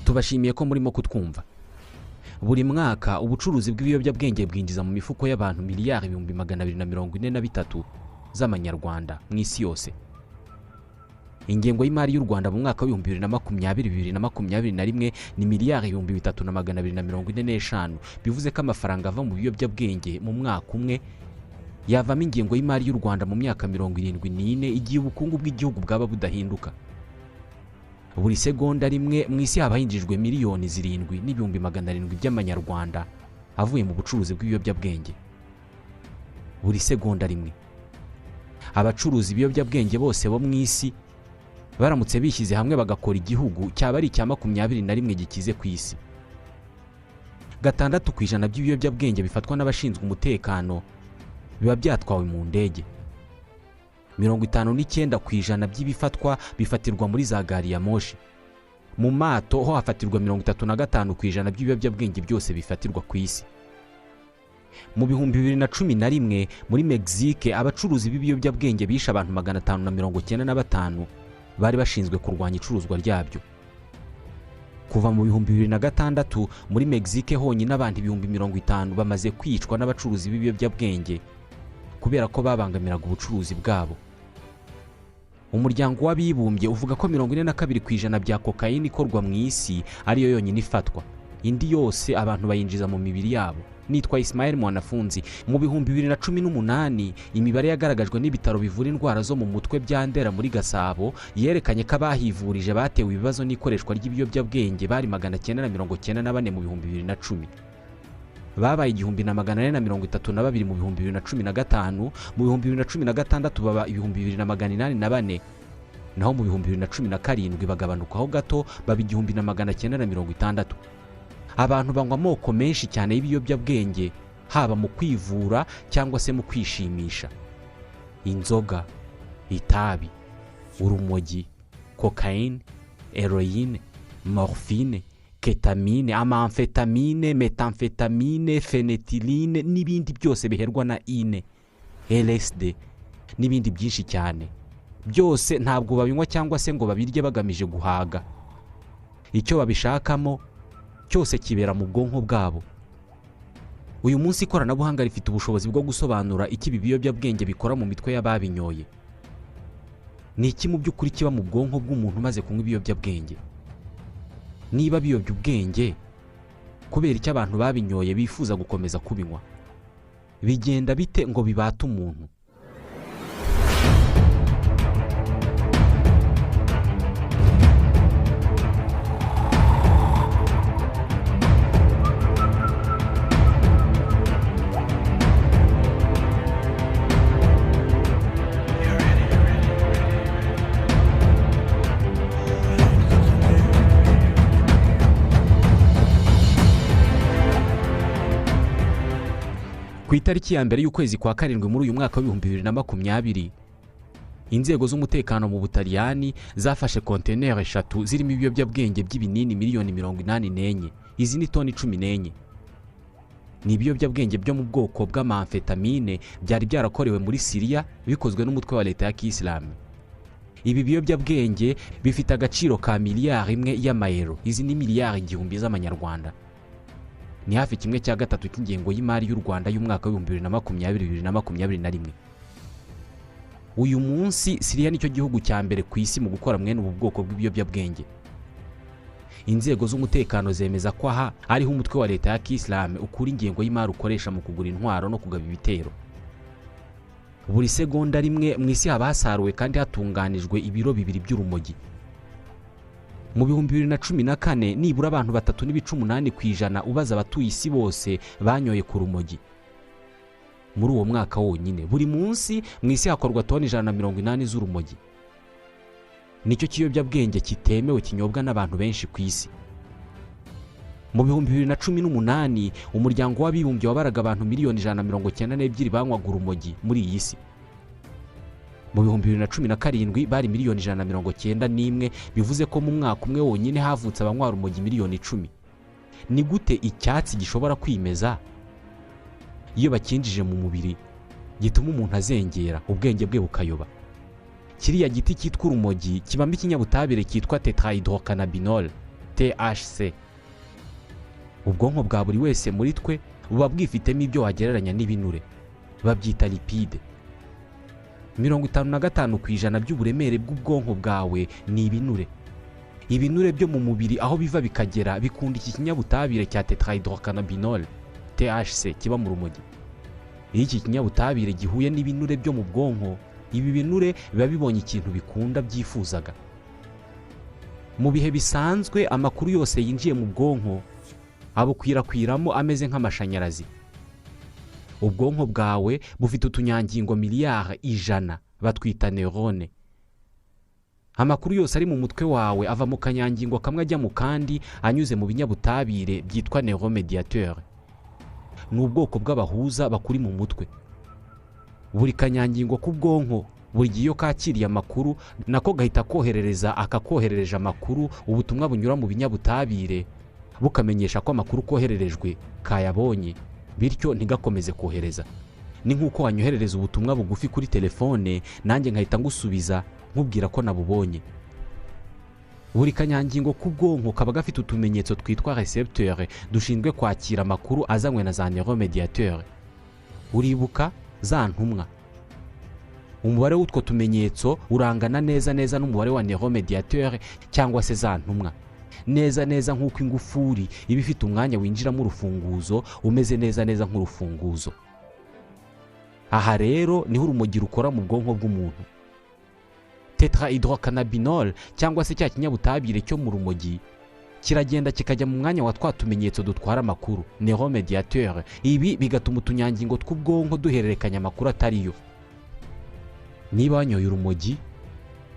tubashimiye ko murimo kutwumva. Buri mwaka ubucuruzi bw'ibiyobyabwenge bwinjiza mu mifuko y'abantu miliyari 243 z'amanyarwanda mu isi yose. Ingengo y'imari y'u Rwanda mu mwaka wa 2020-2021 ni miliyari 3,245, bivuze ko amafaranga ava mu biyobyabwenge mu mwaka umwe yavamo ingengo y'imari y'u Rwanda mu myaka 74 igihe ubukungu bw'igihugu bwaba budahinduka. Buri segonda rimwe mu isi haba hinjijwe miliyoni 7,700 by'amanyarwanda avuye mu bucuruzi bw'ibiyobyabwenge. Buri segonda rimwe. Abacuruzi ibiyobyabwenge bose bo mu isi baramutse bishyize hamwe bagakora igihugu cyaba ari icya 21 gikize ku isi. 6% by'ibiyobyabwenge bifatwa n'abashinzwe umutekano biba byatwawe mu ndege. 59% by'ibifatwa bifatirwa muri za gari ya moshi. Mu mato ho hafatirwa 35% by'ibiyobyabwenge byose bifatirwa ku isi. Mu 2011 muri Mexique abacuruzi b'ibiyobyabwenge bishe abantu 595 bari bashinzwe kurwanya icuruzwa ryabyo. Kuva mu 2006 muri Mexique honyine abantu 50,000 bamaze kwicwa n'abacuruzi b'ibiyobyabwenge kubera ko babangamiraga ubucuruzi bwabo. Umuryango w'abibumbye uvuga ko 42% bya kokayine ikorwa mu isi ariyo yonyine ifatwa. Indi yose abantu bayinjiza mu mibiri yabo. Nitwa ISMAEL MWANAFUNZI. Mu 2018 imibare yagaragajwe n'ibitaro bivura indwara zo mu mutwe bya Ndera muri Gasabo yerekanye ko abahivurije batewe ibibazo n'ikoreshwa ry'ibiyobyabwenge bari 994 mu 2010. Babaye 1432 mu 2015, mu 2016 baba 2804, naho mu 2017 bagabanukaho gato baba 1960. Abantu banywa amoko menshi cyane y'ibiyobyabwenge haba mu kwivura cyangwa se mu kwishimisha. Inzoga, itabi, urumogi, cocaine, heroine, morphine, ketamine, amamfetamine, metamfetamine, phenethyline n'ibindi byose biherwa na ine, LSD n'ibindi byinshi cyane. Byose ntabwo babinywa cyangwa se ngo babirye bagamije guhaga. Icyo babishakamo cyose kibera mu bwonko bwabo. Uyu munsi ikoranabuhanga rifite ubushobozi bwo gusobanura iki biyobyabwenge bikora mu mitwe y'ababinyoye. Ni iki mu by'ukuri kiba mu bwonko bw'umuntu maze kunywa ibiyobyabwenge? Niba biyobya ubwenge, kubera icyo abantu babinyoye bifuza gukomeza kubinywa? Bigenda bite ngo bibate umuntu? Ku itariki ya mbere y'ukwezi kwa karindwi muri uyu mwaka wa 2020, inzego z'umutekano mu Butaliyani zafashe konteneri 3 zirimo ibiyobyabwenge by'ibinini miliyoni 84. Izi ni toni 14. Ni ibiyobyabwenge byo mu bwoko bw'amamfetamine byari byarakorewe muri Syria bikozwe n'umutwe wa leta ya Kisilamu. Ibi biyobyabwenge bifite agaciro ka miliyari 1 y'amayero. Izi ni miliyari 1000 z'amanyarwanda. Ni hafi 1/3 cy'ingengo y'imari y'u Rwanda y'umwaka wa 2020-2021. Uyu munsi Syria nicyo gihugu cya mbere ku isi mu gukora mwene ubu bwoko bw'ibiyobyabwenge. Inzego z'umutekano zemeza ko aha ariho umutwe wa leta ya Kisilamu ukura ingengo y'imari ukoresha mu kugura intwaro no kugaba ibitero. Buri segonda rimwe mu isi haba hasaruwe kandi hatunganijwe ibiro 2 by'urumogi. Mu 2014 nibura abantu 3.8% ubaza abatuye isi bose banyoye ku rumogi. Muri uwo mwaka wonyine buri munsi mu isi hakorwa toni 180 z'urumogi. Nicyo kiyobyabwenge kitemewe kinyobwa n'abantu benshi ku isi. Mu 2018 umuryango w'abibumbye wabaraga abantu miliyoni 192 banywaga urumogi muri iyi si. Mu 2017 bari miliyoni 191, bivuze ko mu mwaka umwe wonyine havutse abanywa urumogi miliyoni 10. Ni gute icyatsi gishobora kwimeza iyo bakinjije mu mubiri gituma umuntu azengera ubwenge bwe bukayoba? Kiriya giti cyitwa urumogi kibamo ikinyabutabire cyitwa tetrahydrocannabinol. THC. Ubwonko bwa buri wese muri twe buba bwifitemo ibyo wagereranya n'ibinure, babyita lipide. 55% by'uburemere bw'ubwonko bwawe ni ibinure. Ibinure byo mu mubiri aho biva bikagera bikunda iki kinyabutabire cya tetrahydrocannabinol THC kiba mu rumogi. Iyo iki kinyabutabire gihuye n'ibinure byo mu bwonko, ibi binure biba bibonye ikintu bikunda byifuzaga. Mu bihe bisanzwe amakuru yose yinjiye mu bwonko abukwirakwiramo ameze nk'amashanyarazi. Ubwonko bwawe bufite utunyangingo miliyari 100 batwita neurone. Amakuru yose ari mu mutwe wawe ava mu kanyangingo kamwe ajya mu kandi anyuze mu binyabutabire byitwa neuromediateur. Ni ubwoko bw'abahuza bakuri mu mutwe. Buri kanyangingo k'ubwonko buri gihe iyo kakiriye amakuru nako gahita koherereza akakoherereje amakuru ubutumwa bunyura mu binyabutabire bukamenyesha ko amakuru kohererejwe kayabonye, bityo ntigakomeze kohereza. Ni nk'uko wanyoherereza ubutumwa bugufi kuri telefone nanjye nkahita ngusubiza nkubwira ko nabubonye. Buri kanyangingo k'ubwonko kaba gafite utumenyetso twitwa recepteur dushinzwe kwakira amakuru azanywe na za neuromediateur. Uribuka za ntumwa? Umubare w'utwo tumenyetso urangana neza n'umubare wa neuromediateur cyangwa se za ntumwa. Neza nk'uko ingufuri iba ifite umwanya winjiramo urufunguzo umeze neza nk'urufunguzo. Aha rero niho urumogi rukora mu bwonko bw'umuntu. Tetrahydrocannabinol cyangwa se cya kinyabutabire cyo mu rumogi kiragenda kikajya mu mwanya wa twa tumenyetso dutwara amakuru neuromediateur. Ibi bigatuma utunyangingo tw'ubwonko duhererekanya amakuru atariyo. Niba wanyoye urumogi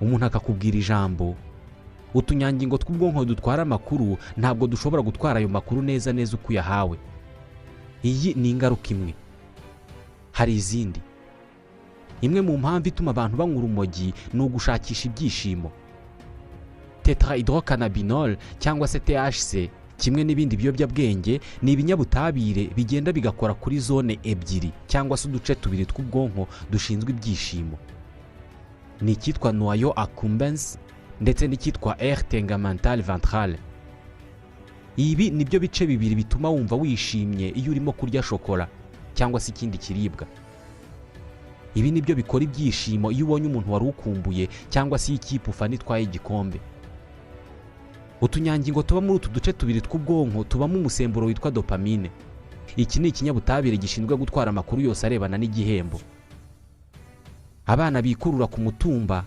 umuntu akakubwira ijambo, utunyangingo tw'ubwonko dutwara amakuru ntabwo dushobora gutwara ayo makuru neza uko yahawe. Iyi ni ingaruka imwe. Hari izindi. Imwe mu mpamvu ituma abantu banywa urumogi ni ugushakisha ibyishimo. Tetrahydrocannabinol cyangwa se THC kimwe n'ibindi biyobyabwenge ni ibinyabutabire bigenda bigakora kuri zone ebyiri cyangwa se uduce tubiri tw'ubwonko dushinzwe ibyishimo. Ni icyitwa noyau accumbens ndetse n'icyitwa aire tegmentale ventrale. Ibi nibyo bice bibiri bituma wumva wishimye iyo urimo kurya shokora cyangwa se ikindi kiribwa. Ibi nibyo bikora ibyishimo iyo ubonye umuntu wari ukumbuye cyangwa se ikipe ufana itwaye igikombe. Utunyangingo tuba muri utu duce tubiri tw'ubwonko tubamo umusemburo witwa dopamine. Iki ni ikinyabutabire gishinzwe gutwara amakuru yose arebana n'igihembo. Abana bikurura ku mutumba,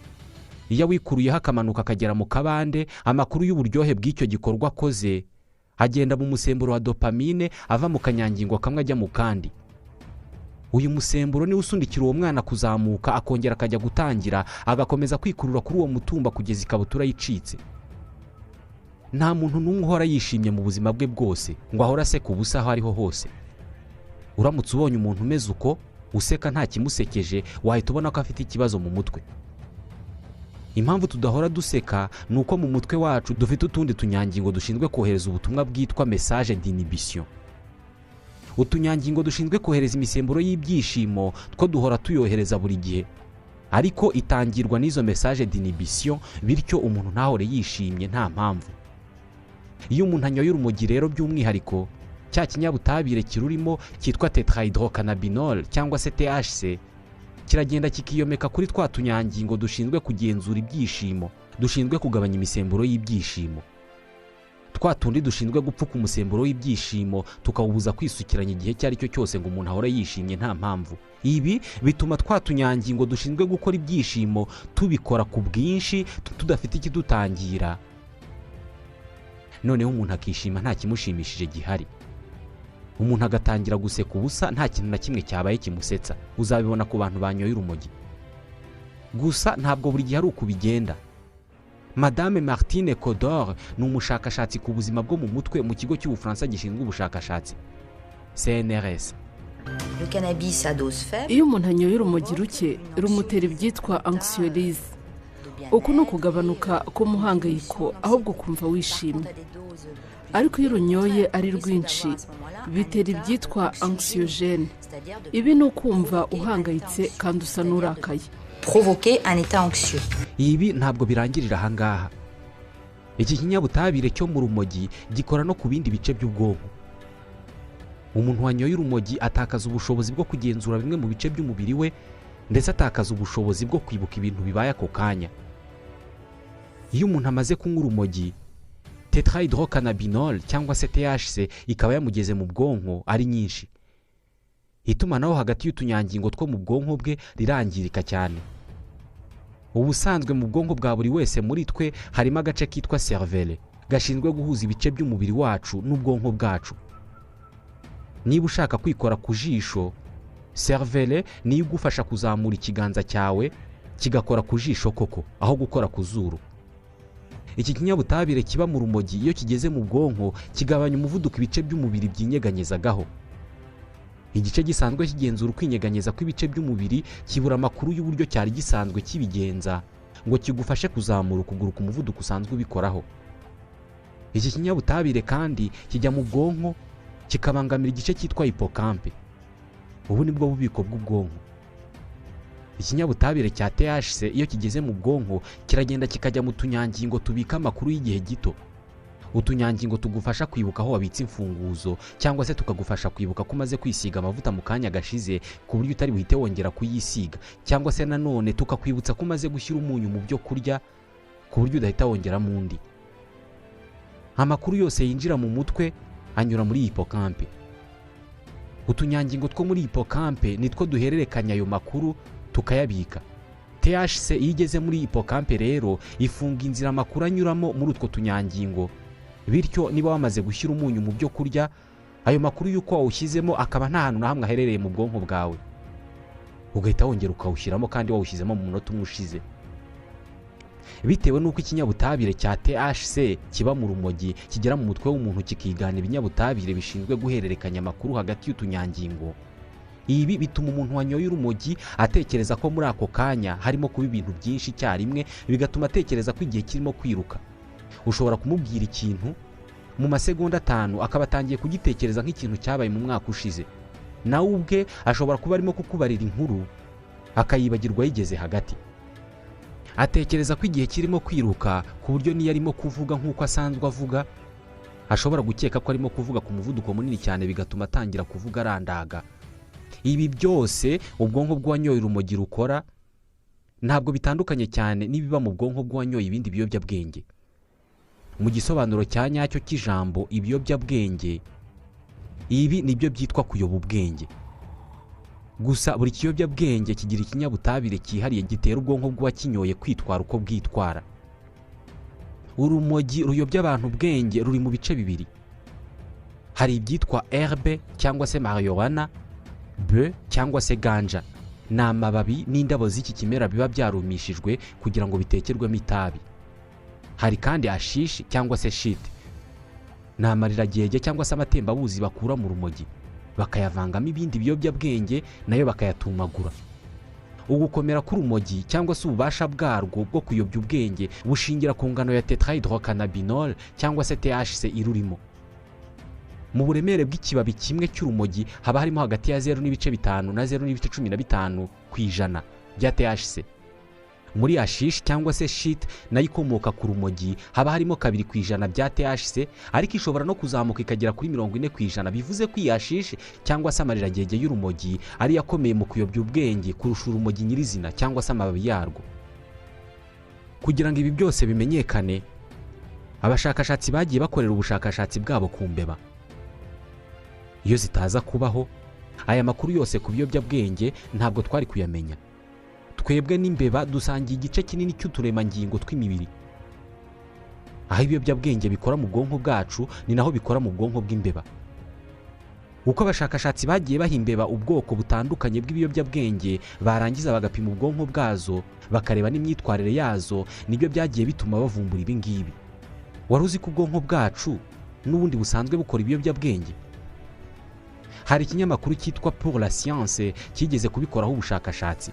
iyo wikuruyeho akamanuka akagera mu kabande, amakuru y'uburyohe bw'icyo gikorwa akoze agenda mu musemburo wa dopamine ava mu kanyangingo kamwe ajya mu kandi. Uyu musemburo ni usundikira uwo mwana kuzamuka akongera akajya gutangira agakomeza kwikurura kuri uwo mutumba kugeza ikabutura yicitse. Nta muntu n'umwe uhora yishimye mu buzima bwe bwose ngo ahora aseka ubusa aho ariho hose. Uramutse ubonye umuntu umeze uko useka nta kimusekeje wahita ubona ko afite ikibazo mu mutwe. Impamvu tudahora duseka ni uko mu mutwe wacu dufite utundi tunyangingo dushinzwe kohereza ubutumwa bwitwa message d'inhibition. Utunyangingo dushinzwe kohereza imisemburo y'ibyishimo two duhora tuyohereza buri gihe, ariko itangirwa n'izo message d'inhibition bityo umuntu ntahore yishimye nta mpamvu. Iyo umuntu anyoye urumogi rero by'umwihariko cya kinyabutabire kirurimo cyitwa tetrahydrocannabinol cyangwa se THC kiragenda kikiyomeka kuri twa tunyangingo dushinzwe kugenzura ibyishimo, dushinzwe kugabanya imisemburo y'ibyishimo. Twa tundi dushinzwe gupfuka umusemburo w'ibyishimo tukawubuza kwisukiranya igihe cyari cyo cyose ngo umuntu ahore yishimye nta mpamvu. Ibi bituma twa tunyangingo dushinzwe gukora ibyishimo tubikora ku bwinshi tudafite ikidutangira. Noneho umuntu akishima nta kimushimishije gihari. Umuntu agatangira guseka ubusa nta kintu na kimwe cyabaye kimusetsa. Uzabibona ku bantu banyoye urumogi. Gusa ntabwo buri gihe ari uko bigenda. Madame Martine Codor ni umushakashatsi ku buzima bwo mu mutwe mu kigo cy'Ubufaransa gishinzwe ubushakashatsi CNRS. Iyo umuntu anyoye urumogi ruke rumutera ibyitwa anxiolyse. Uku ni ukugabanuka k'umuhangayiko ahubwo kumva wishimye. Ariko iyo urunyoye ari rwinshi bitera ibyitwa anxiogène. Ibi ni ukumva uhangayitse kandi usa n'urakaye. Provoquer un état anxieux. Ibi ntabwo birangirira ahangaha. iki kinyabutabire cyo mu rumogi gikora no ku bindi bice by'ubwonko. Umuntu wanyoye urumogi atakaza ubushobozi bwo kugenzura bimwe mu bice by'umubiri we, ndetse atakaza ubushobozi bwo kwibuka ibintu bibaye ako kanya. Iyo umuntu amaze kunywa urumogi, tetrahydrocannabinol cyangwa se THC ikaba yamugeze mu bwonko ari nyinshi. Itumanaho hagati y'utunyangingo two mu bwonko bwe rirangirika cyane. Ubusanzwe mu bwonko bwa buri wese muri twe harimo agace kitwa cervelle gashinzwe guhuza ibice by'umubiri wacu n'ubwonko bwacu. Niba ushaka kwikora ku jisho, cervelle niyo igufasha kuzamura ikiganza cyawe kigakora ku jisho koko aho gukora ku zuru. Iki kinyabutabire kiba mu rumogi iyo kigeze mu bwonko kigabanya umuvuduko ibice by'umubiri byinyeganyezagaho. Igice gisanzwe kigenzura ukwinyeganyeza kw'ibice by'umubiri kibura amakuru y'uburyo cyari gisanzwe kibigenza ngo kigufashe kuzamura ukuguru ku muvuduko usanzwe ubikoraho. Iki kinyabutabire kandi kijya mu bwonko kikabangamira igice cyitwa hippocampe. Ubu ni bwo bubiko bw'ubwonko. Ikinyabutabire cya THC iyo kigeze mu bwonko kiragenda kikajya mu tunyangingo tubika amakuru y'igihe gito. Utunyangingo tugufasha kwibuka aho wabitse imfunguzo, cyangwa se tukagufasha kwibuka ko umaze kwisiga amavuta mu kanya gashize ku buryo utari buhite wongera kuyisiga, cyangwa se nanone tukakwibutsa ko umaze gushyira umunyu mu byo kurya ku buryo udahita wongeramo undi. Amakuru yose yinjira mu mutwe anyura muri hippocampe. Utunyangingo two muri hippocampe nitwo duhererekanya ayo makuru tukayabika. THC iyo igeze muri hippocampe rero ifunga inzira amakuru anyuramo muri utwo tunyangingo. Bityo niba wamaze gushyira umunyu mu byo kurya, ayo makuru y'uko wawushyizemo akaba nta hantu na hamwe aherereye mu bwonko bwawe, ugahita wongera ukawushyiramo kandi wawushyizemo mu munota umwe ushize. Bitewe n'uko ikinyabutabire cya THC kiba mu rumogi kigera mu mutwe w'umuntu kikigana ibinyabutabire bishinzwe guhererekanya amakuru hagati y'utunyangingo, ibi bituma umuntu wanyoye urumogi atekereza ko muri ako kanya harimo kuba ibintu byinshi icyarimwe, bigatuma atekereza ko igihe kirimo kwiruka. Ushobora kumubwira ikintu mu masegonda 5 akaba atangiye kugitekereza nk'ikintu cyabaye mu mwaka ushize. Nawe ubwe ashobora kuba arimo kukubarira inkuru akayibagirwa yigeze hagati. Atekereza ko igihe kirimo kwiruka ku buryo niyo arimo kuvuga nk'uko asanzwe avuga, ashobora gukeka ko arimo kuvuga ku muvuduko munini cyane, bigatuma atangira kuvuga arandaga. Ibi byose ubwonko bw'uwanyoye urumogi rukora ntabwo bitandukanye cyane n'ibiba mu bwonko bw'uwanyoye ibindi biyobyabwenge. Mu gisobanuro cya nyacyo cy'ijambo ibiyobyabwenge, ibi nibyo byitwa kuyoba ubwenge. Gusa buri kiyobyabwenge kigira ikinyabutabire cyihariye gitera ubwonko bw'uwakinyoye kwitwara uko bwitwara. Urumogi ruyobya abantu ubwenge ruri mu bice bibiri. Hari ibyitwa herbe cyangwa se marijuana, be cyangwa se ganja. Ni amababi n'indabo z'iki kimera biba byarumishijwe kugira ngo bitekerwemo itabi. Hari kandi hashish cyangwa se shit. Ni amariragege cyangwa se amatembabuzi bakura mu rumogi bakayavangamo ibindi biyobyabwenge nayo bakayatumagura. Ugukomera k'urumogi cyangwa se ububasha bwarwo bwo kuyobya ubwenge bushingira ku ngano ya tetrahydrocannabinol cyangwa se THC irurimo. Mu buremere bw'ikibabi kimwe cy'urumogi haba harimo hagati ya 0.5 na 0.15 kw'ijana bya THC. Muri hashish cyangwa se shit nayo ikomoka ku rumogi haba harimo 2 kw'ijana bya THC, ariko ishobora no kuzamuka ikagera kuri 40 kw'ijana. Bivuze ko hashish cyangwa se amariragege y'urumogi ari yakomeye mu kuyobya ubwenge kurusha urumogi nyirizina cyangwa se amababi yarwo. Kugira ngo ibi byose bimenyekane, abashakashatsi bagiye bakorera ubushakashatsi bwabo ku mbeba. Iyo zitaza kubaho, aya makuru yose ku biyobyabwenge ntabwo twari kuyamenya. Twebwe n'imbeba dusangiye igice kinini cy'uturemangingo tw'imibiri. Aho ibiyobyabwenge bikora mu bwonko bwacu ni naho bikora mu bwonko bw'imbeba. Uko abashakashatsi bagiye baha imbeba ubwoko butandukanye bw'ibiyobyabwenge barangiza bagapima ubwonko bwazo bakareba n'imyitwarire yazo, nibyo byagiye bituma bavumbura ibi ngibi. Wari uzi ko ubwonko bwacu n'ubundi busanzwe bukora ibiyobyabwenge? Hari ikinyamakuru cyitwa Pour la Science kigeze kubikoraho ubushakashatsi.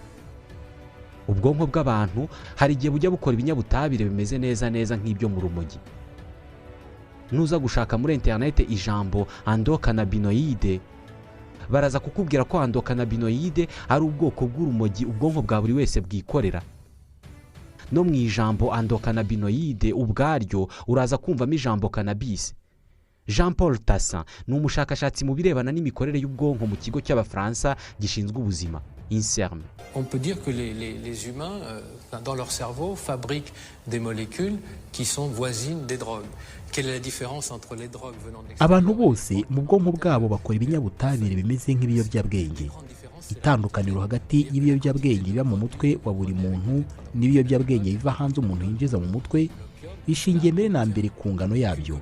Ubwonko bw'abantu hari igihe bujya bukora ibinyabutabire bimeze neza nk'ibyo mu rumogi. Nuza gushaka muri internet ijambo endocannabinoide, baraza kukubwira ko endocannabinoide ari ubwoko bw'urumogi ubwonko bwa buri wese bwikorera. no mu ijambo endocannabinoide ubwaryo uraza kumvamo ijambo cannabis. Jean Paul Tassin ni umushakashatsi mu birebana n'imikorere y'ubwonko mu kigo cy'Abafaransa gishinzwe ubuzima INSERM. On peut dire que les humains, dans leur cerveau, fabriquent des molécules qui sont voisines des drogues. Quelle est la différence entre les drogues venant de l'extérieur? Abantu bose mu bwonko bwabo bakora ibinyabutabire bimeze nk'ibiyobyabwenge. Itandukaniro hagati y'ibiyobyabwenge biba mu mutwe wa buri muntu n'ibiyobyabwenge biva hanze umuntu yinjiza mu mutwe bishingiye mbere na mbere ku ngano yabyo.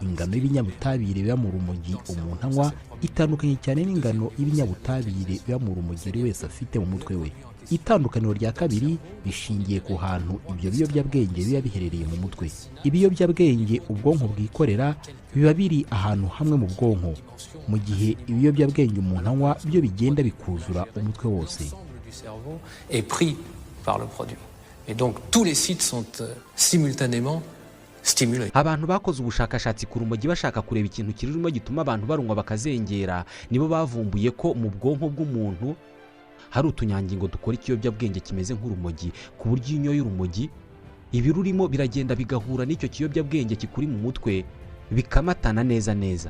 Ingano y'ibinyabutabire biba mu rumogi umuntu anywa itandukanye cyane n'ingano y'ibinyabutabire biba mu rumogi buri wese afite mu mutwe we. Itandukaniro rya kabiri bishingiye ku hantu ibyo biyobyabwenge biba biherereye mu mutwe. Ibiyobyabwenge ubwonko bwikorera biba biri ahantu hamwe mu bwonko, mu gihe ibiyobyabwenge umuntu anywa byo bigenda bikuzura umutwe wose. Est pris par le produit. Et donc tous les sites sont simultanément stimulés. Abantu bakoze ubushakashatsi ku rumogi bashaka kureba ikintu kirimo gituma abantu barunywa bakazengera, nibo bavumbuye ko mu bwonko bw'umuntu hari utunyangingo dukora ikiyobyabwenge kimeze nk'urumogi, ku buryo iyo unyoye urumogi ibirurimo biragenda bigahura n'icyo kiyobyabwenge kikuri mu mutwe bikamatana neza neza.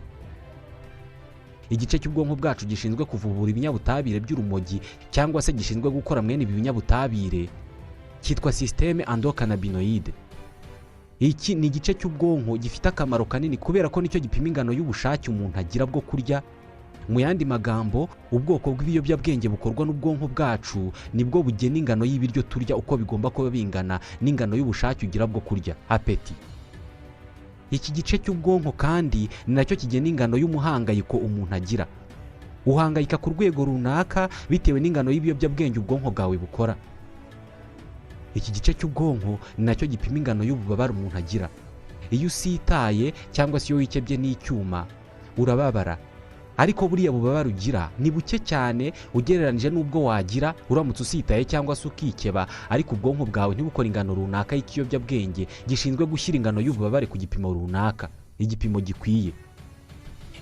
Igice cy'ubwonko bwacu gishinzwe kuvubura ibinyabutabire by'urumogi cyangwa se gishinzwe gukora mwene ibi binyabutabire cyitwa systeme endocannabinoide. Iki ni igice cy'ubwonko gifite akamaro kanini kubera ko nicyo gipima ingano y'ubushake umuntu agira bwo kurya. Mu yandi magambo, ubwoko bw'ibiyobyabwenge bukorwa n'ubwonko bwacu nibwo bugena ingano y'ibiryo turya uko bigomba kuba bingana n'ingano y'ubushake ugira bwo kurya, appétit. Iki gice cy'ubwonko kandi ni nacyo kigena ingano y'umuhangayiko umuntu agira. Uhangayika ku rwego runaka bitewe n'ingano y'ibiyobyabwenge ubwonko bwawe bukora. Iki gice cy'ubwonko ni nacyo gipima ingano y'ububabare umuntu agira. Iyo usitaye cyangwa se iyo wikebye n'icyuma urababara, ariko buriya bubabare ugira ni buke cyane ugereranije n'ubwo wagira uramutse usitaye cyangwa se ukikeba, ariko ubwonko bwawe ntibukora ingano runaka y'ikiyobyabwenge gishinzwe gushyira ingano y'ububabare ku gipimo runaka, igipimo gikwiye.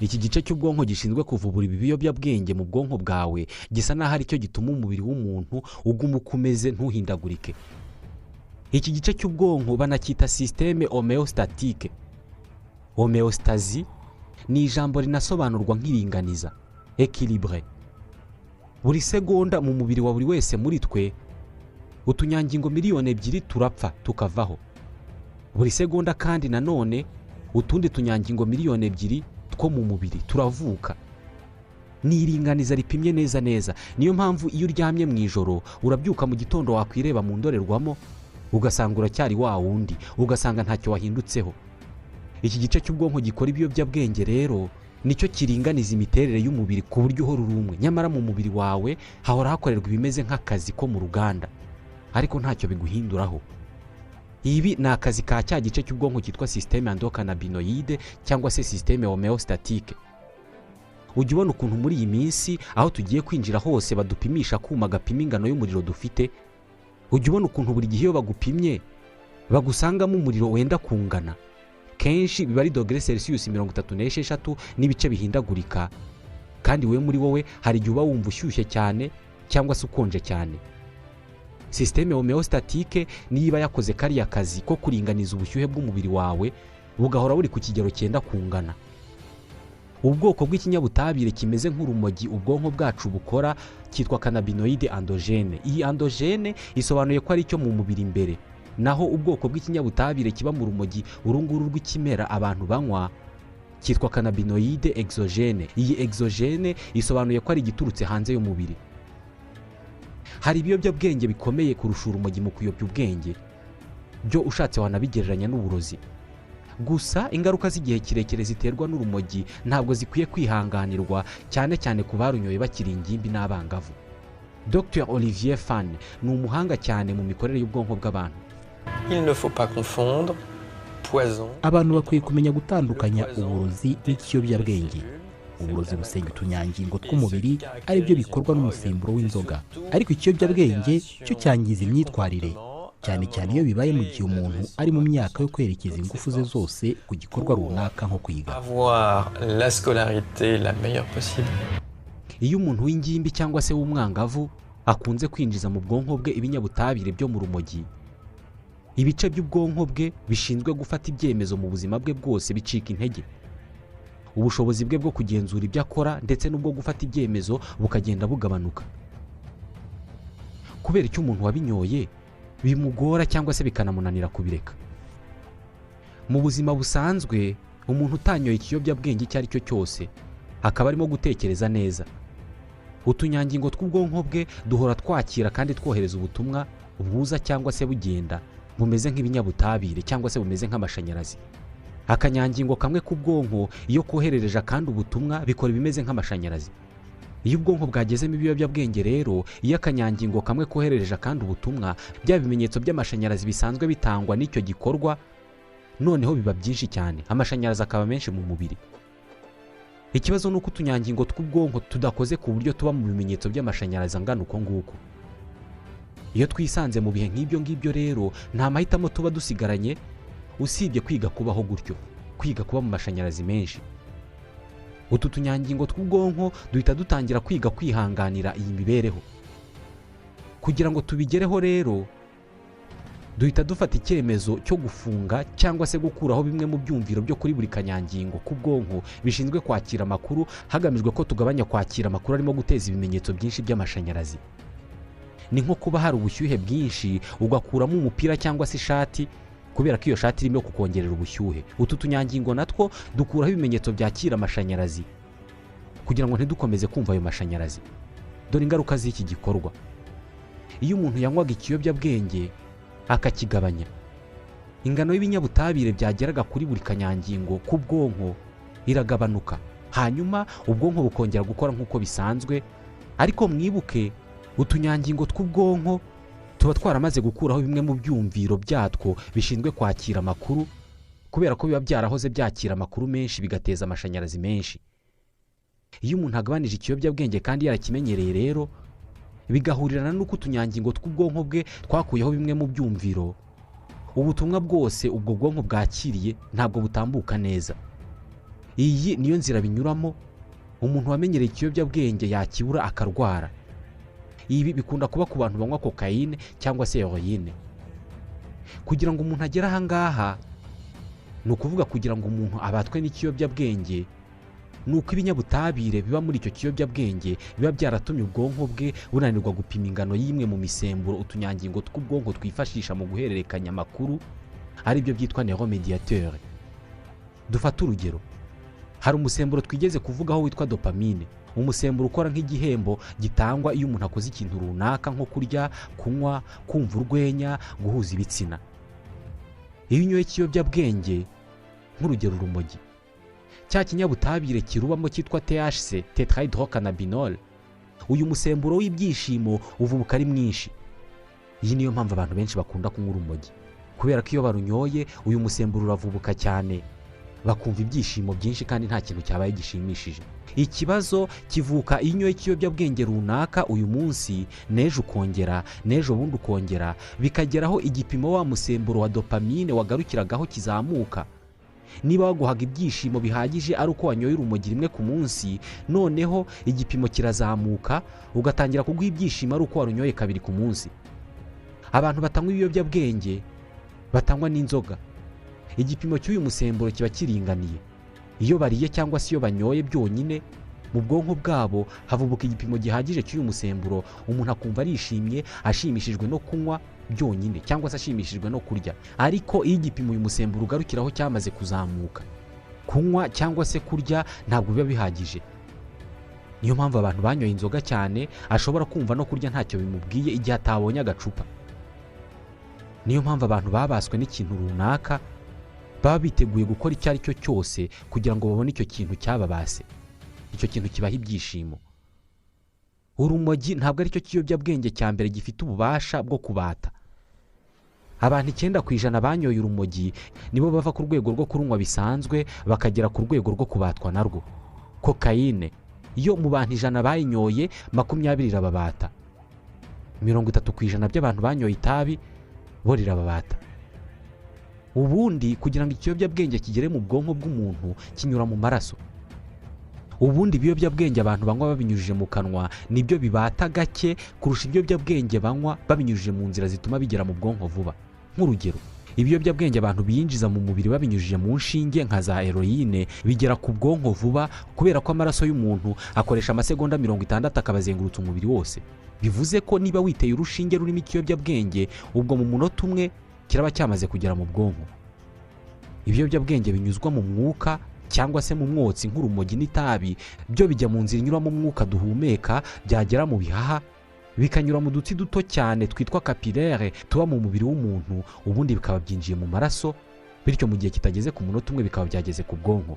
Iki gice cy'ubwonko gishinzwe kuvubura ibi biyobyabwenge mu bwonko bwawe gisa naho ari cyo gituma umubiri w'umuntu uguma uko umeze ntuhindagurike. Iki gice cy'ubwonko banacyita systeme homeostatique. Homeostasie ni ijambo rinasobanurwa nk'iringaniza, équilibre. Buri segonda mu mubiri wa buri wese muri twe utunyangingo miliyoni 2 turapfa tukavaho. Buri segonda kandi nanone utundi tunyangingo miliyoni 2 two mu mubiri turavuka. Ni iringaniza ripimye neza neza. Niyo mpamvu iyo uryamye mu ijoro urabyuka mu gitondo wakwireba mu ndorerwamo ugasanga uracyari wa wundi, ugasanga ntacyo wahindutseho. Iki gice cy'ubwonko gikora ibiyobyabwenge rero nicyo kiringaniza imiterere y'umubiri ku buryo uhora urumwe, nyamara mu mubiri wawe hahora hakorerwa ibimeze nk'akazi ko mu ruganda, ariko ntacyo biguhinduraho. Ibi ni akazi ka cya gice cy'ubwonko cyitwa systeme endocannabinoide cyangwa se systeme homeostatique. Ujya ubona ukuntu muri iyi minsi aho tugiye kwinjira hose badupimisha kuma gapima ingano y'umuriro dufite. Ujya ubona ukuntu buri gihe iyo bagupimye bagusangamo umuriro wenda kungana. Kenshi biba ari dogere Celsius 36 n'ibice bihindagurika, kandi we muri wowe hari igihe uba wumva ushyushye cyane cyangwa se ukonje cyane. Systeme homeostatique niba yakoze kariya kazi ko kuringaniza ubushyuhe bw'umubiri wawe bugahora buri ku kigero cyenda kungana. Ubwoko bw'ikinyabutabire kimeze nk'urumogi ubwonko bwacu bukora cyitwa cannabinoide endogene. Iyi endogene isobanuye ko ari cyo mu mubiri imbere, naho ubwoko bw'ikinyabutabire kiba mu rumogi urunguru rw'ikimera abantu banywa cyitwa cannabinoide exogene. Iyi exogene isobanuye ko ari igiturutse hanze y'umubiri. Hari ibiyobyabwenge bikomeye kurusha urumogi mu kuyobya ubwenge, byo ushatse wanabigereranya n'uburozi. Gusa ingaruka z'igihe kirekire ziterwa n'urumogi ntabwo zikwiye kwihanganirwa, cyane cyane ku barunyoye bakiri ingimbi n'abangavu. Dr Olivier Fan ni umuhanga cyane mu mikorere y'ubwonko bw'abantu. Il ne faut pas confondre poison. Abantu bakwiye kumenya gutandukanya uburozi n'ikiyobyabwenge. Uburozi busenya utunyangingo tw'umubiri ari byo bikorwa n'umusemburo w'inzoga, ariko ikiyobyabwenge cyo cyangiza imyitwarire, cyane cyane iyo bibaye mu gihe umuntu ari mu myaka yo kwerekeza ingufu ze zose ku gikorwa runaka nko kwiga. Avoir la scolarité la meilleure possible. Iyo umuntu w'ingimbi cyangwa se w'umwangavu akunze kwinjiza mu bwonko bwe ibinyabutabire byo mu rumogi, ibice by'ubwonko bwe bishinzwe gufata ibyemezo mu buzima bwe bwose bicika intege. Ubushobozi bwe bwo kugenzura ibyo akora ndetse n'ubwo gufata ibyemezo bukagenda bugabanuka. Kubera icyo umuntu wabinyoye bimugora cyangwa se bikanamunanira kubireka. Mu buzima busanzwe umuntu utanyoye ikiyobyabwenge icyo ari cyo cyose akaba arimo gutekereza neza, utunyangingo tw'ubwonko bwe duhora twakira kandi twohereza ubutumwa buza cyangwa se bugenda bumeze nk'ibinyabutabire cyangwa se bumeze nk'amashanyarazi. Akanyangingo kamwe k'ubwonko iyo koherereje akandi ubutumwa bikora ibimeze nk'amashanyarazi. Iyo ubwonko bwagezemo ibiyobyabwenge rero, iyo akanyangingo kamwe koherereje akandi ubutumwa, bya bimenyetso by'amashanyarazi bisanzwe bitangwa n'icyo gikorwa noneho biba byinshi cyane, amashanyarazi akaba menshi mu mubiri. Ikibazo ni uko utunyangingo tw'ubwonko tudakoze ku buryo tuba mu bimenyetso by'amashanyarazi angana uko nguko. Iyo twisanze mu bihe nk'ibyo ngibyo rero, nta mahitamo tuba dusigaranye usibye kwiga kubaho gutyo, kwiga kuba mu mashanyarazi menshi. Utu tunyangingo tw'ubwonko duhita dutangira kwiga kwihanganira iyi mibereho. Kugira ngo tubigereho rero, duhita dufata icyemezo cyo gufunga cyangwa se gukuraho bimwe mu byumviro byo kuri buri kanyangingo k'ubwonko bishinzwe kwakira amakuru, hagamijwe ko tugabanya kwakira amakuru arimo guteza ibimenyetso byinshi by'amashanyarazi. Ni nko kuba hari ubushyuhe bwinshi ugakuramo umupira cyangwa se ishati kubera ko iyo shati irimo kukongerera ubushyuhe. Utu tunyangingo natwo dukuraho ibimenyetso byakira amashanyarazi kugira ngo ntidukomeze kumva ayo mashanyarazi. Dore ingaruka z'iki gikorwa: iyo umuntu yanywaga ikiyobyabwenge akakigabanya, ingano y'ibinyabutabire byageraga kuri buri kanyangingo k'ubwonko iragabanuka, hanyuma ubwonko bukongera gukora nk'uko bisanzwe. Ariko mwibuke, utunyangingo tw'ubwonko tuba twaramaze gukuraho bimwe mu byumviro byatwo bishinzwe kwakira amakuru, kubera ko biba byarahoze byakira amakuru menshi bigateza amashanyarazi menshi. Iyo umuntu agabanije ikiyobyabwenge kandi yarakimenyereye rero, bigahurirana n'uko utunyangingo tw'ubwonko bwe twakuyeho bimwe mu byumviro, ubutumwa bwose ubwo bwonko bwakiriye ntabwo butambuka neza. Iyi niyo nzira binyuramo umuntu wamenyereye ikiyobyabwenge yakibura akarwara. Ibi bikunda kuba ku bantu banywa kokayine cyangwa se heroine. Kugira ngo umuntu agere aha ngaha, ni ukuvuga kugira ngo umuntu abatwe n'ikiyobyabwenge, ni uko ibinyabutabire biba muri icyo kiyobyabwenge biba byaratumye ubwonko bwe bunanirwa gupima ingano y'imwe mu misemburo utunyangingo tw'ubwonko twifashisha mu guhererekanya amakuru, aribyo byitwa neuromediateur. Dufata urugero, hari umusemburo twigeze kuvugaho witwa dopamine, umusemburo ukora nk'igihembo gitangwa iyo umuntu akoze ikintu runaka nko kurya, kunywa, kumva urwenya, guhuza ibitsina. Iyo unyoye ikiyobyabwenge nk'urugero urumogi, cya kinyabutabire kirubamo cyitwa THC, tetrahydrocannabinol, uyu musemburo w'ibyishimo uvubuka ari mwinshi. Iyi niyo mpamvu abantu benshi bakunda kunywa urumogi, kubera ko iyo barunyoye uyu musemburo uravubuka cyane, bakumva ibyishimo byinshi kandi nta kintu cyabaye gishimishije. Ikibazo kivuka iyo unyoye ikiyobyabwenge runaka uyu munsi, n'ejo ukongera, n'ejo bundi ukongera, bikageraho igipimo wa musemburo wa dopamine wagarukiragaho kizamuka. Niba waguhaga ibyishimo bihagije ari uko wanyoye urumogi rimwe ku munsi, noneho igipimo kirazamuka ugatangira kuguha ibyishimo ari uko warunyoye kabiri ku munsi. Abantu batanywa ibiyobyabwenge batanywa n'inzoga, igipimo cy'uyu musemburo kiba kiringaniye. Iyo bariye cyangwa se iyo banyoye byonyine, mu bwonko bwabo havubuka igipimo gihagije cy'uyu musemburo, umuntu akumva arishimye, ashimishijwe no kunywa byonyine cyangwa se ashimishijwe no kurya. Ariko iyo igipimo uyu musemburo ugarukiraho cyamaze kuzamuka, kunywa cyangwa se kurya ntabwo biba bihagije. Niyo mpamvu abantu banyoye inzoga cyane ashobora kumva no kurya ntacyo bimubwiye igihe atabonye agacupa. Niyo mpamvu abantu babaswe n'ikintu runaka baba biteguye gukora icyo ari cyo cyose kugira ngo babone icyo kintu cyababase, icyo kintu kibaha ibyishimo. Urumogi ntabwo ari cyo kiyobyabwenge cya mbere gifite ububasha bwo kubata. Abantu 9% banyoye urumogi nibo bava ku rwego rwo kurunywa bisanzwe bakagera ku rwego rwo kubatwa narwo. Kokayine iyo mu bantu 100 bayinyoye 20 irababata. 30% by'abantu banyoye itabi bo rirababata. Ubundi kugira ngo ikiyobyabwenge kigere mu bwonko bw'umuntu kinyura mu maraso. Ubundi ibiyobyabwenge abantu banywa babinyujije mu kanwa nibyo bibata gake kurusha ibiyobyabwenge banywa babinyujije mu nzira zituma bigera mu bwonko vuba. nk'urugero ibiyobyabwenge abantu biyinjiza mu mubiri babinyujije mu nshinge nka za heroine bigera ku bwonko vuba kubera ko amaraso y'umuntu akoresha amasegonda 60 akabazengurutsa umubiri wose. Bivuze ko niba witeye urushinge rurimo ikiyobyabwenge ubwo mu munota umwe kiraba cyamaze kugera mu bwonko. Ibiyobyabwenge binyuzwa mu mwuka cyangwa se mu mwotsi nk'urumogi n'itabi byo bijya mu nzira inyuramo umwuka duhumeka, byagera mu bihaha bikanyura mu dutsi duto cyane twitwa capillaire tuba mu mubiri w'umuntu, ubundi bikaba byinjiye mu maraso, bityo mu gihe kitageze ku munota umwe bikaba byageze ku bwonko.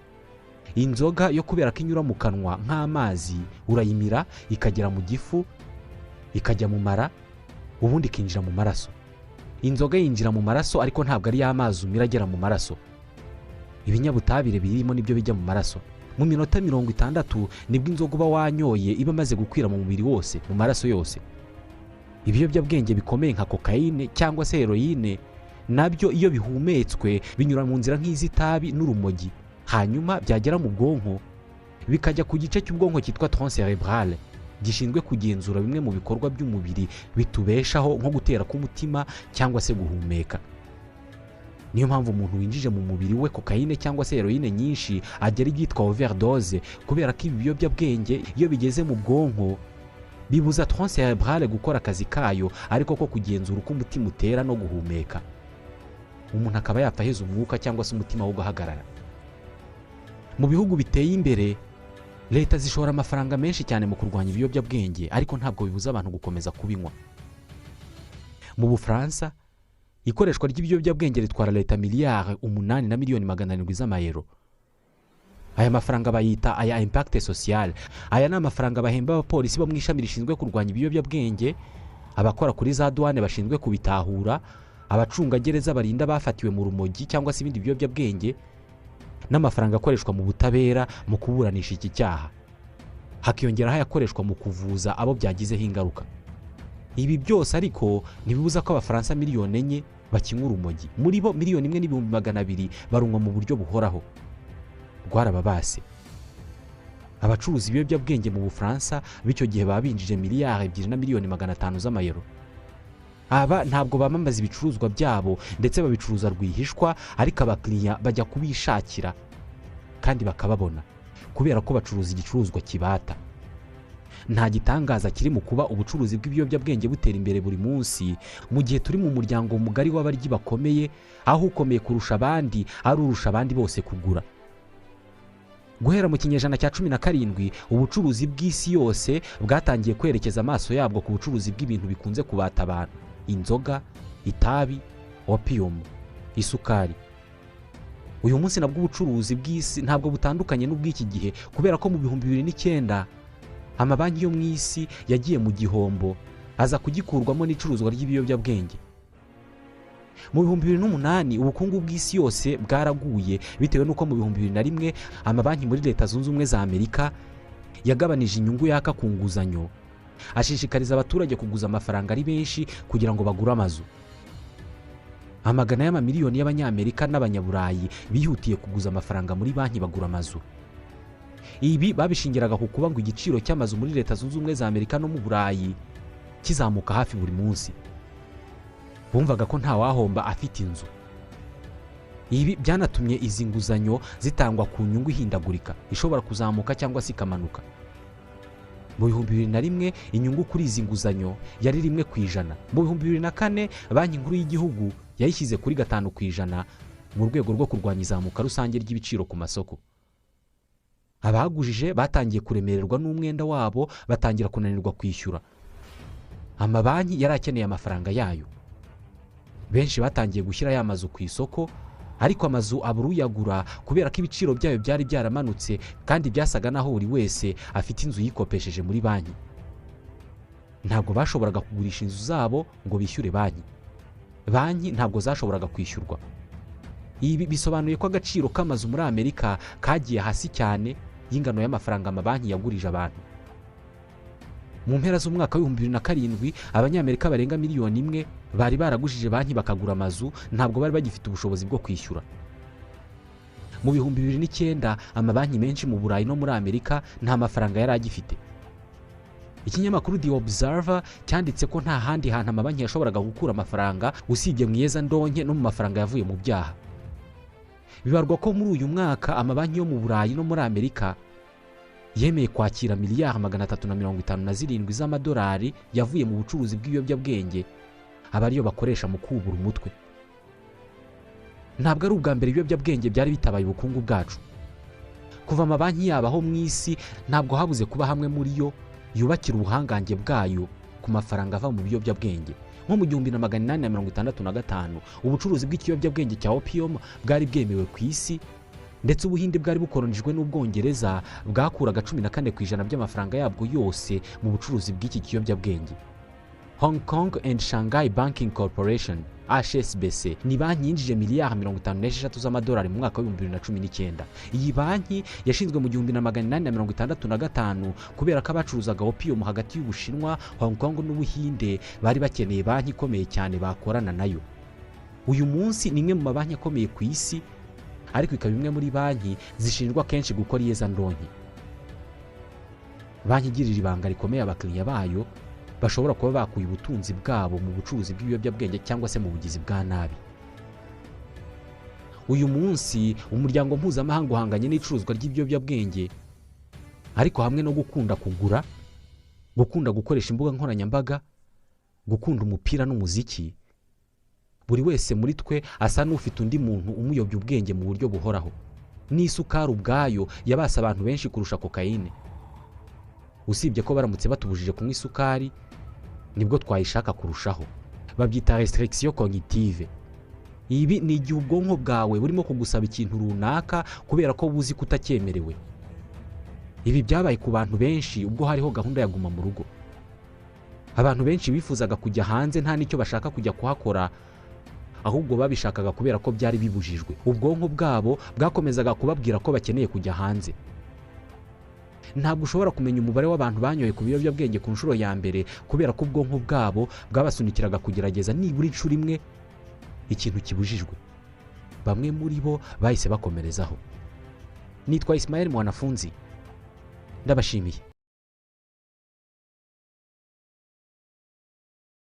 Inzoga yo kubera ko inyura mu kanwa nk'amazi urayimira ikagera mu gifu ikajya mu mara, ubundi ikinjira mu maraso. Inzoga yinjira mu maraso ariko ntabwo ari y'amazi umira agera mu maraso. Ibinyabutabire birimo nibyo bijya mu maraso. Mu minota 60 nibwo inzoga uba wanyoye iba maze gukwira mu mubiri wose, mu maraso yose. Ibiyobyabwenge bikomeye nka cocaine cyangwa se heroine nabyo iyo bihumetswe binyura mu nzira nk'izitabi n'urumogi, hanyuma byagera mu bwonko bikajya ku gice cy'ubwonko cyitwa tronc cerebral gishinzwe kugenzura bimwe mu bikorwa by'umubiri bitubeshaho nko gutera k'umutima cyangwa se guhumeka. Niyo mpamvu umuntu winjije mu mubiri we cocaine cyangwa se heroine nyinshi agera ibyitwa overdose, kubera ko ibi biyobyabwenge iyo bigeze mu bwonko bibuza tronc cerebral gukora akazi kayo ariko ko kugenzura uko umutima utera no guhumeka. Umuntu akaba yapfa aheza umwuka cyangwa se umutima wo guhagarara. Mu bihugu biteye imbere leta zishora amafaranga menshi cyane mu kurwanya ibiyobyabwenge, ariko ntabwo bibuza abantu gukomeza kubinywa. Mu Bufaransa ikoreshwa ry'ibiyobyabwenge ritwara leta miliyari 8 na miliyoni 700 z'amayero. Aya mafaranga bayita aya impact social. Aya ni amafaranga bahemba abapolisi bo mu ishami rishinzwe kurwanya ibiyobyabwenge, abakora kuri za douane bashinzwe kubitahura, abacunga gereza barinda bafatiwe mu rumogi cyangwa se ibindi biyobyabwenge, n'amafaranga akoreshwa mu butabera mu kuburanisha iki cyaha. Hakiyongeraho ayakoreshwa mu kuvuza abo byagizeho ingaruka. Ibi byose ariko ntibibuza ko Abafaransa miliyoni 4 bakinywa urumogi. Muri bo miliyoni 1,200,000 barunywa mu buryo buhoraho. Rwarababase. Abacuruzi ibiyobyabwenge mu Bufaransa bicyo gihe babinjije miliyari 2 na miliyoni 500 z'amayero. Aba ntabwo bamamaza ibicuruzwa byabo ndetse babicuruza rwihishwa, ariko abakiriya bajya kubishakira kandi bakababona kubera ko bacuruza igicuruzwa kibata. Nta gitangaza kiri mu kuba ubucuruzi bw'ibiyobyabwenge butera imbere buri munsi mu gihe turi mu muryango mugari w'abaryi bakomeye, aho ukomeye kurusha abandi ari urusha abandi bose kugura. Guhera mu kinyejana cya 17 ubucuruzi bw'isi yose bwatangiye kwerekeza amaso yabwo ku bucuruzi bw'ibintu bikunze kubata abantu: inzoga, itabi, opium, isukari. Uyu munsi nabwo ubucuruzi bw'isi ntabwo butandukanye n'ubw'iki gihe, kubera ko mu 2009 amabanki yo mu isi yagiye mu gihombo aza kugikurwamo n'icuruzwa ry'ibiyobyabwenge. Mu 2008 ubukungu bw'isi yose bwaraguye bitewe n'uko mu 2001 amabanki muri Leta Zunze Ubumwe za Amerika yagabanije inyungu yaka ku nguzanyo, ashishikariza abaturage kuguza amafaranga ari benshi kugira ngo bagure amazu. Amagana y'amamiliyoni y'Abanyamerika n'Abanyaburayi bihutiye kuguza amafaranga muri banki bagura amazu. Ibi babishingiraga ku kuba ngo igiciro cy'amazu muri Leta Zunze Ubumwe za Amerika no mu Burayi kizamuka hafi buri munsi. Bumvaga ko nta wahomba afite inzu. Ibi byanatumye izi nguzanyo zitangwa ku nyungu ihindagurika, ishobora kuzamuka cyangwa se ikamanuka. Mu 2001 inyungu kuri izi nguzanyo yari 1%. Mu 2004 Banki Nkuru y'Igihugu yayishyize kuri 5% mu rwego rwo kurwanya izamuka rusange ry'ibiciro ku masoko. Abagujije batangiye kuremererwa n'umwenda wabo, batangira kunanirwa kwishyura. Amabanki yari akeneye amafaranga yayo. Benshi batangiye gushyira ya mazu ku isoko, ariko amazu aburuyagura kubera ko ibiciro byayo byari byaramanutse kandi byasaga naho buri wese afite inzu yikopesheje muri banki. Ntabwo bashoboraga kugurisha inzu zabo ngo bishyure banki. Banki ntabwo zashoboraga kwishyurwa. Ibi bisobanuye ko agaciro k'amazu muri Amerika kagiye hasi cyane y'ingano y'amafaranga amabanki yagurije abantu. Mu mpera z'umwaka wa 2007 Abanyamerika barenga miliyoni 1 bari baragujije banki bakagura amazu, ntabwo bari bagifite ubushobozi bwo kwishyura. Mu 2009 amabanki menshi mu Burayi no muri Amerika nta mafaranga yari agifite. ikinyamakuru The Observer cyanditse ko nta handi hantu amabanki yashoboraga gukura amafaranga usibye mu iyezandonke no mu mafaranga yavuye mu byaha. Bibarwa ko muri uyu mwaka amabanki yo mu Burayi no muri Amerika yemeye kwakira miliyari 357 z'amadolari yavuye mu bucuruzi bw'ibiyobyabwenge abariyo bakoresha mu kubura umutwe. Ntabwo ari ubwa mbere ibiyobyabwenge byari bitabaye ubukungu bwacu. Kuva amabanki yabaho mu isi ntabwo habuze kuba hamwe muri yo yubakira ubuhangange bwayo ku mafaranga ava mu biyobyabwenge. Nko mu 1865 ubucuruzi bw'ikiyobyabwenge cya opium bwari bwemewe ku isi, ndetse Ubuhinde bwari bukolonijwe n'Ubwongereza bwakuraga 14% by'amafaranga yabwo yose mu bucuruzi bw'iki kiyobyabwenge. Hong Kong and Shanghai Banking Corporation HSBC ni banki yinjije miliyari 56 z'amadolari mu mwaka wa 2019. Iyi banki yashinzwe mu 1865 kubera ko abacuruzaga opium hagati y'Ubushinwa, Hong Kong n'Ubuhinde bari bakeneye banki ikomeye cyane bakorana nayo. Uyu munsi ni imwe mu mabanki akomeye ku isi, ariko ikaba imwe muri banki zishinjwa kenshi gukora iyezandonke. Banki igirira ibanga rikomeye abakiriya bayo bashobora kuba bakuye ubutunzi bwabo mu bucuruzi bw'ibiyobyabwenge cyangwa se mu bugizi bwa nabi. Uyu munsi umuryango mpuzamahanga uhanganye n'icuruzwa ry'ibiyobyabwenge, ariko hamwe no gukunda kugura, gukunda gukoresha imbuga nkoranyambaga, gukunda umupira n'umuziki, buri wese muri twe asa n'ufite undi muntu umuyobya ubwenge mu buryo buhoraho. N'isukari ubwayo yabasa abantu benshi kurusha kokayine. Usibye ko baramutse batubujije kunywa isukari, nibwo twayishaka kurushaho. Babyita restriction cognitive. Ibi ni igihe ubwonko bwawe burimo kugusaba ikintu runaka kubera ko buzi kutakyemerewe. Ibi byabaye ku bantu benshi ubwo hariho gahunda ya guma mu rugo. Abantu benshi bifuzaga kujya hanze nta nicyo bashaka kujya kuhakora, ahubwo babishakaga kubera ko byari bibujijwe. Ubwonko bwabo bwakomezaga kubabwira ko bakeneye kujya hanze. Ntabwo ushobora kumenya umubare w'abantu banyoye ku biyobyabwenge ku nshuro ya mbere kubera ko ubwonko bwabo bwabasunikiraga kugerageza nibura inshuro imwe ikintu kibujijwe. Bamwe muri bo bahise bakomerezaho. Nitwa ISMAEL MWANAFUNZI, ndabashimiye.